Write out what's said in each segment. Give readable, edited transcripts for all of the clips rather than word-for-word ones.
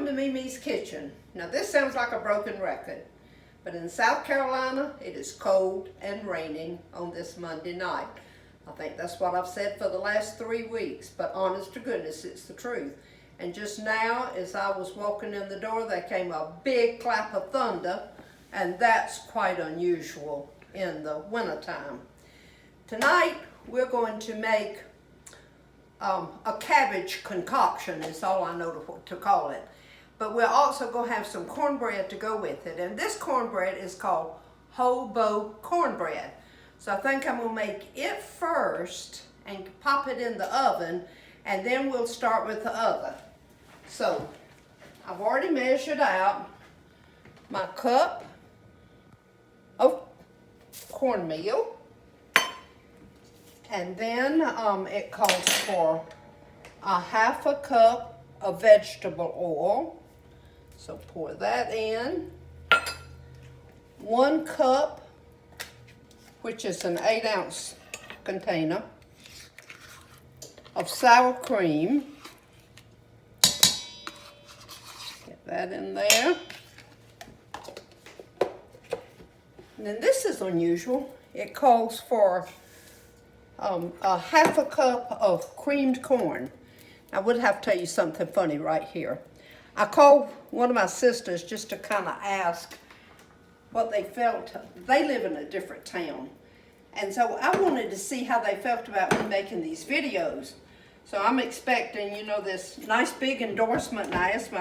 Welcome to MeMe's Kitchen. Now this sounds like a broken record, but in South Carolina it is cold and raining on this Monday night. I think that's what I've said for the last 3 weeks, but honest to goodness, it's the truth. And just now, as I was walking in the door, there came a big clap of thunder, and that's quite unusual in the wintertime. Tonight, we're going to make a cabbage concoction, is all I know to call it. But we're also going to have some cornbread to go with it. And this cornbread is called Hobo cornbread. So I think I'm going to make it first and pop it in the oven, and then we'll start with the other. So I've already measured out my cup of cornmeal. And then it calls for a ½ a cup of vegetable oil. So pour that in. 1 cup, which is an 8-ounce container, of sour cream. Get that in there. And then this is unusual. It calls for a ½ a cup of creamed corn. I would have to tell you something funny right here. I called one of my sisters just to kind of ask what they felt. They live in a different town. And so I wanted to see how they felt about me making these videos. So I'm expecting, you know, this nice big endorsement. And I asked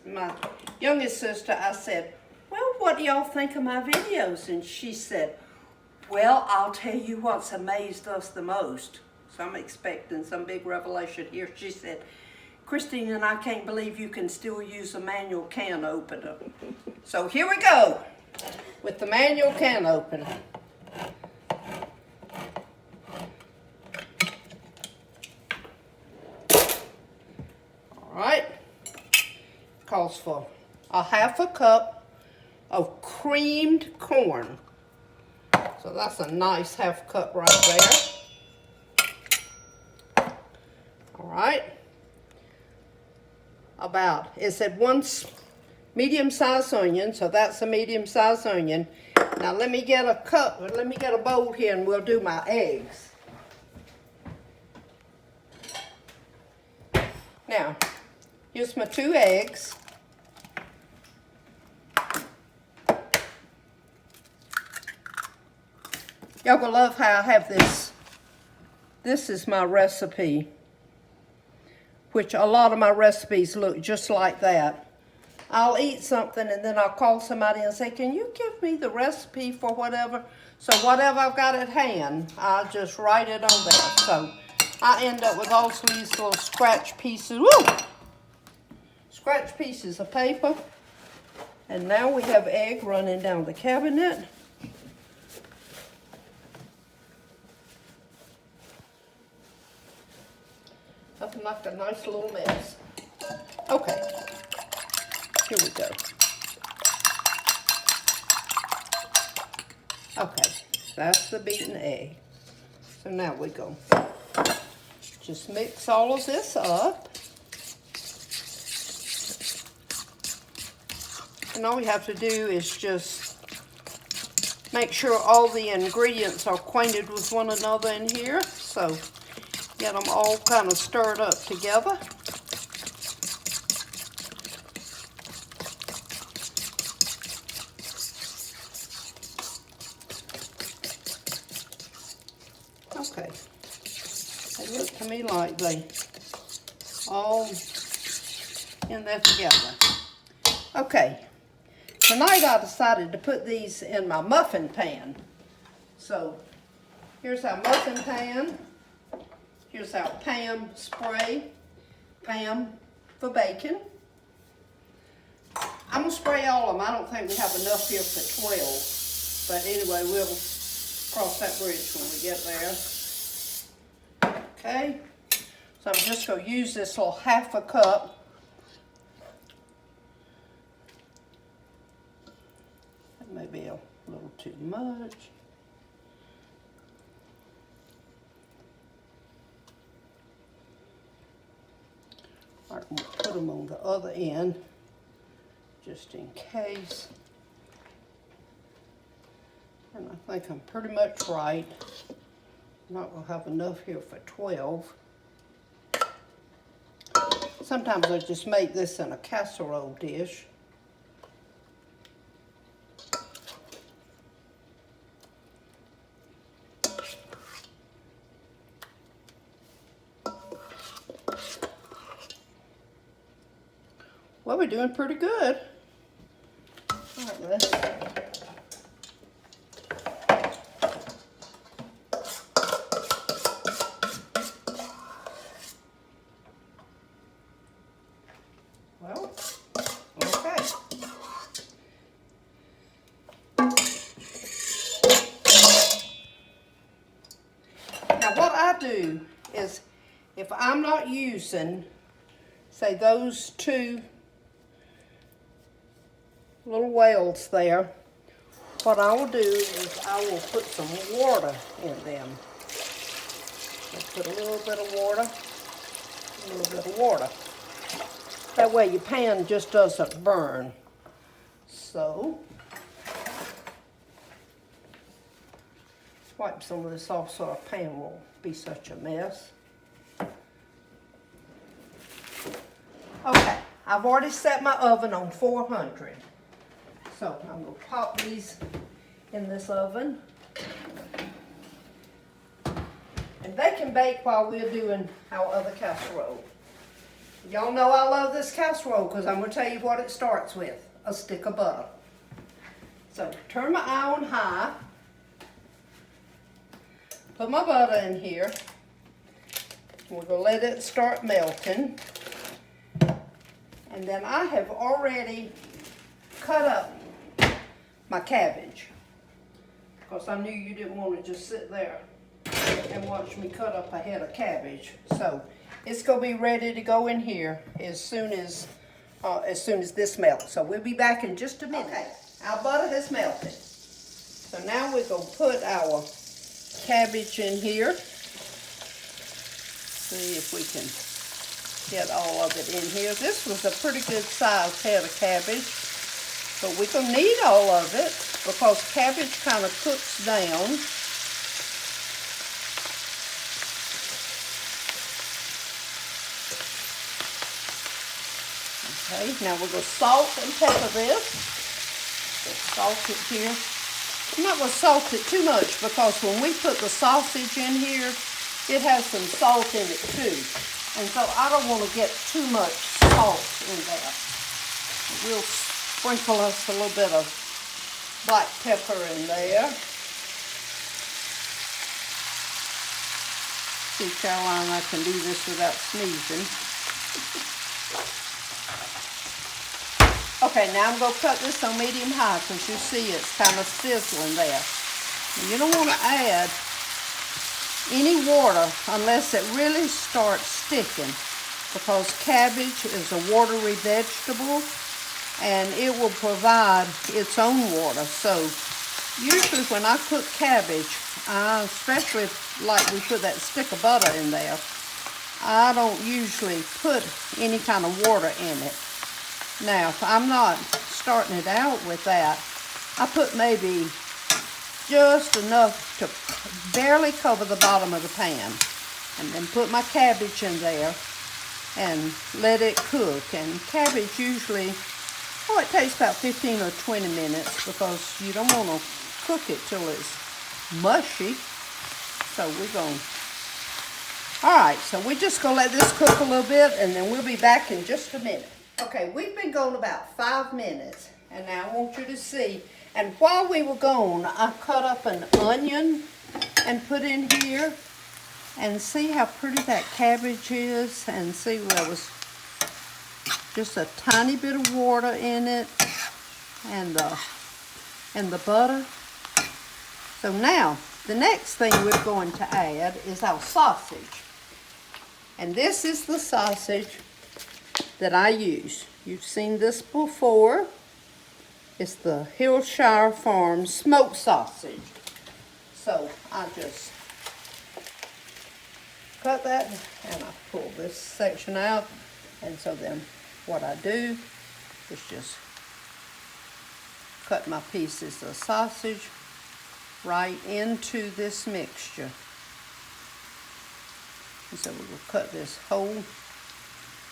my youngest sister, I said, well, what do y'all think of my videos? And she said, well, I'll tell you what's amazed us the most. So I'm expecting some big revelation here. She said, Christine and I can't believe you can still use a manual can opener. So here we go with the manual can opener. All right. Calls for a ½ a cup of creamed corn. So that's a nice ½ cup right there. All right. It said 1 medium-sized onion, so that's a medium-sized onion. Now let me get a bowl here and we'll do my eggs. Now, here's my 2 eggs. Y'all gonna love how I have this. This is my recipe, which a lot of my recipes look just like that. I'll eat something and then I'll call somebody and say, can you give me the recipe for whatever? So whatever I've got at hand, I'll just write it on there. So I end up with all these little scratch pieces. Woo! Scratch pieces of paper. And now we have egg running down the cabinet. Nothing like a nice little mess. Okay, here we go. Okay, that's the beaten egg. So now we go. Just mix all of this up. And all we have to do is just make sure all the ingredients are acquainted with one another in here. So get them all kind of stirred up together. Okay. They look to me like they all in there together. Okay. Tonight I decided to put these in my muffin pan. So here's our muffin pan. Here's our Pam spray, Pam for bacon. I'm going to spray all of them. I don't think we have enough here for 12. But anyway, we'll cross that bridge when we get there. Okay. So I'm just going to use this little ½ a cup. That may be a little too much. I'm going to put them on the other end. just in case. And I think I'm pretty much right. I'm not gonna have enough here for 12. Sometimes I just make this in a casserole dish. Well, we're doing pretty good. All right, let's. Well, okay. Now what I do is, if I'm not using, say, those two little wells there, what I will do is I will put some water in them. I'll put a little bit of water, a little bit of water. That way your pan just doesn't burn. So, wipe some of this off so our pan won't be such a mess. Okay, I've already set my oven on 400. So I'm going to pop these in this oven. And they can bake while we're doing our other casserole. Y'all know I love this casserole because I'm going to tell you what it starts with. A stick of butter. So turn my eye on high. Put my butter in here. We're going to let it start melting. And then I have already cut up my cabbage, because I knew you didn't want to just sit there and watch me cut up a head of cabbage. So it's going to be ready to go in here as soon as this melts. So we'll be back in just a minute. Okay, our butter has melted. So now we're going to put our cabbage in here. See if we can get all of it in here. This was a pretty good sized head of cabbage. But we're going to need all of it because cabbage kind of cooks down. Okay, now we're going to salt and pepper this. Just salt it here. I'm not going to salt it too much because when we put the sausage in here, it has some salt in it too. And so I don't want to get too much salt in there. We'll sprinkle us a little bit of black pepper in there. See, Caroline, I can do this without sneezing. Okay, now I'm going to cut this on medium high because you see it's kind of sizzling there. And you don't want to add any water unless it really starts sticking, because cabbage is a watery vegetable and it will provide its own water. So usually when I cook cabbage, especially like we put that stick of butter in there, I don't usually put any kind of water in it. Now, if I'm not starting it out with that, I put maybe just enough to barely cover the bottom of the pan, and then put my cabbage in there and let it cook. And cabbage usually, it takes about 15 or 20 minutes because you don't want to cook it till it's mushy. So we're going, alright, so we're just going to let this cook a little bit and then we'll be back in just a minute. Okay, we've been going about 5 minutes and now I want you to see. And while we were gone, I cut up an onion and put in here. And see how pretty that cabbage is. And see, there was just a tiny bit of water in it. And the butter. So now, the next thing we're going to add is our sausage. And this is the sausage that I use. You've seen this before. It's the Hillshire Farms smoked sausage. So I just cut that and I pull this section out. And so then what I do is just cut my pieces of sausage right into this mixture. And so we're going to cut this whole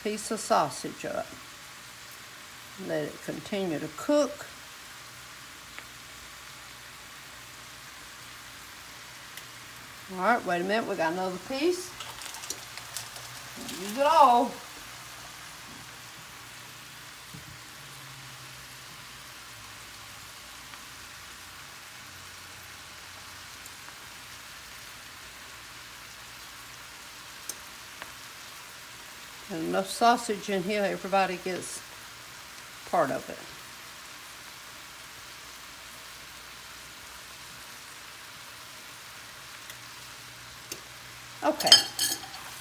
piece of sausage up. Let it continue to cook. All right, wait a minute, we got another piece. Use it all. And enough sausage in here, everybody gets part of it. Okay,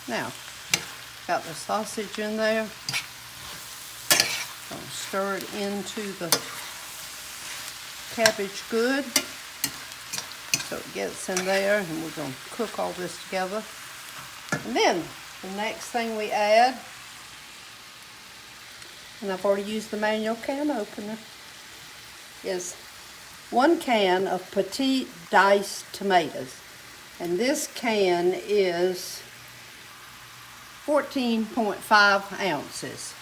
now, got the sausage in there. Gonna stir it into the cabbage good, so it gets in there, and we're gonna cook all this together. And then, the next thing we add, and I've already used the manual can opener, is 1 can of petite diced tomatoes. And this can is 14.5 ounces.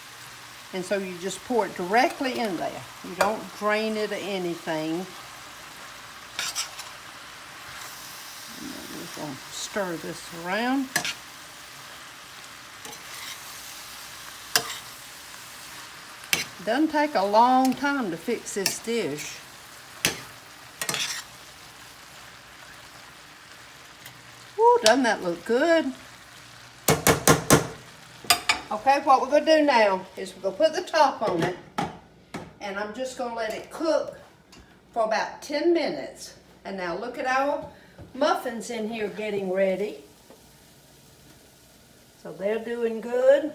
And so you just pour it directly in there. You don't drain it or anything. And then we're going to stir this around. It doesn't take a long time to fix this dish. Woo, doesn't that look good? Okay, what we're going to do now is we're going to put the top on it, and I'm just going to let it cook for about 10 minutes. And now look at our muffins in here getting ready. So they're doing good.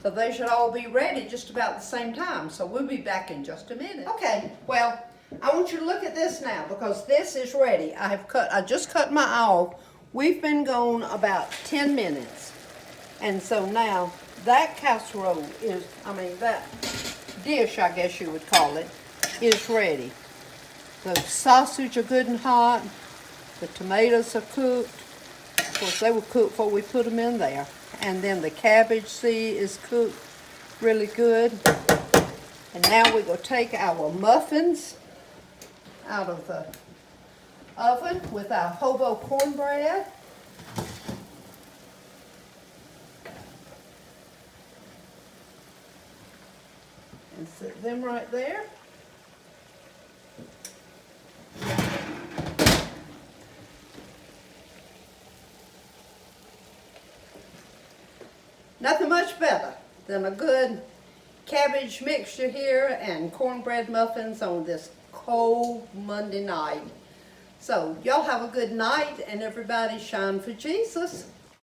So they should all be ready just about the same time. So we'll be back in just a minute. Okay, well, I want you to look at this now because this is ready. I just cut my eye off. We've been gone about 10 minutes. And so now that casserole is, that dish, I guess you would call it, is ready. The sausage are good and hot. The tomatoes are cooked. Of course, they were cooked before we put them in there. And then the cabbage, see, is cooked really good. And now we're going to take our muffins out of the oven with our Hobo cornbread. And set them right there. Nothing much better than a good cabbage mixture here and cornbread muffins on this cold Monday night. So y'all have a good night, and everybody shine for Jesus.